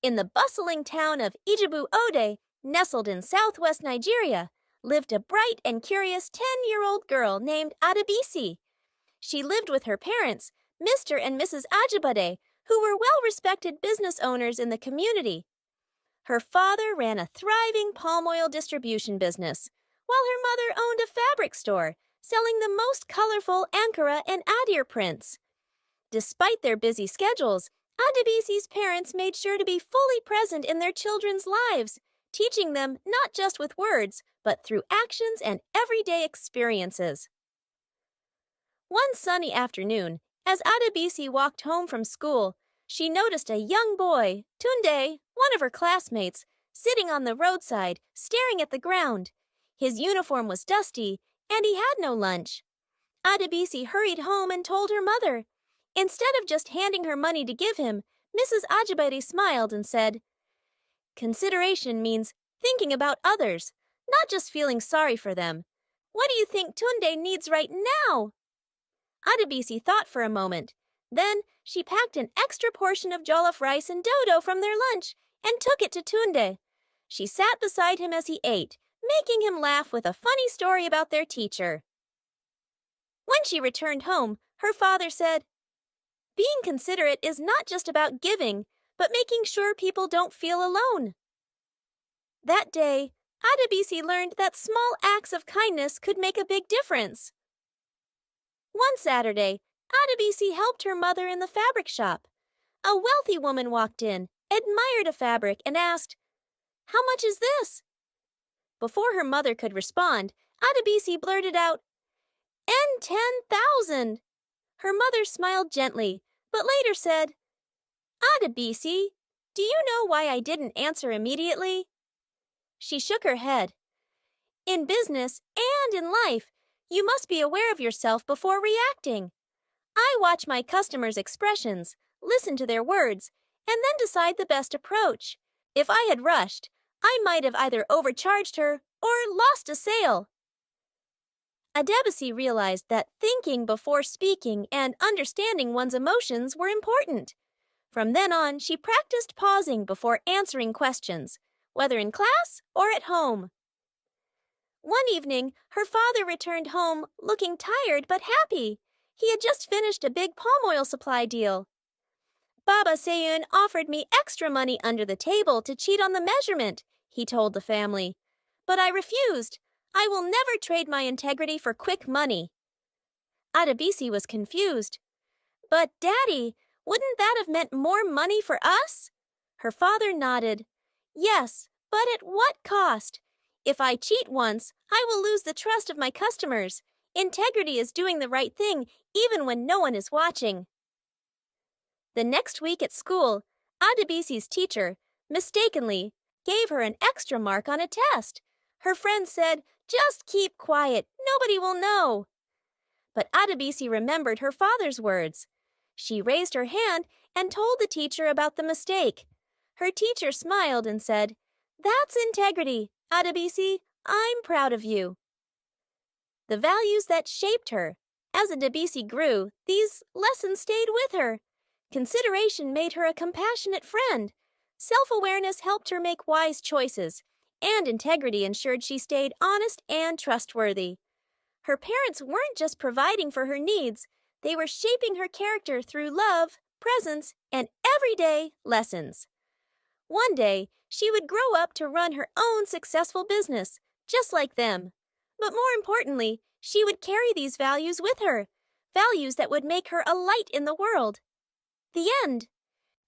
In the bustling town of Ijebu-Ode, nestled in southwest Nigeria, lived a bright and curious 10-year-old girl named Adebisi. She lived with her parents, Mr. and Mrs. Ajibade, who were well-respected business owners in the community. Her father ran a thriving palm oil distribution business, while her mother owned a fabric store, selling the most colorful Ankara and Adir prints. Despite their busy schedules, Adebisi's parents made sure to be fully present in their children's lives, teaching them not just with words, but through actions and everyday experiences. One sunny afternoon, as Adebisi walked home from school, she noticed a young boy, Tunde, one of her classmates, sitting on the roadside, staring at the ground. His uniform was dusty, and he had no lunch. Adebisi hurried home and told her mother. Instead of just handing her money to give him, Mrs. Ajibade smiled and said, "Consideration means thinking about others, not just feeling sorry for them. What do you think Tunde needs right now?" Adebisi thought for a moment. Then she packed an extra portion of jollof rice and dodo from their lunch and took it to Tunde. She sat beside him as he ate, making him laugh with a funny story about their teacher. When she returned home, her father said, "Being considerate is not just about giving, but making sure people don't feel alone." That day, Adebisi learned that small acts of kindness could make a big difference. One Saturday, Adebisi helped her mother in the fabric shop. A wealthy woman walked in, admired a fabric, and asked, "How much is this?" Before her mother could respond, Adebisi blurted out, "And 10,000. Her mother smiled gently, but later said, "Adebisi, do you know why I didn't answer immediately?" She shook her head. "In business and in life, you must be aware of yourself before reacting. I watch my customers' expressions, listen to their words, and then decide the best approach. If I had rushed, I might have either overcharged her or lost a sale." Adebisi realized that thinking before speaking and understanding one's emotions were important. From then on, she practiced pausing before answering questions, whether in class or at home. One evening, her father returned home looking tired but happy. He had just finished a big palm oil supply deal. "Baba Seyun offered me extra money under the table to cheat on the measurement," he told the family. "But I refused. I will never trade my integrity for quick money." Adebisi was confused. "But, Daddy, wouldn't that have meant more money for us?" Her father nodded. "Yes, but at what cost? If I cheat once, I will lose the trust of my customers. Integrity is doing the right thing even when no one is watching." The next week at school, Adebisi's teacher, mistakenly, gave her an extra mark on a test. Her friends said, "Just keep quiet, nobody will know." But Adebisi remembered her father's words. She raised her hand and told the teacher about the mistake. Her teacher smiled and said, "That's integrity, Adebisi. I'm proud of you." The values that shaped her. As Adebisi grew, these lessons stayed with her. Consideration made her a compassionate friend. Self-awareness helped her make wise choices, and integrity ensured she stayed honest and trustworthy. Her parents weren't just providing for her needs, they were shaping her character through love, presence, and everyday lessons. One day, she would grow up to run her own successful business, just like them. But more importantly, she would carry these values with her, values that would make her a light in the world. The end.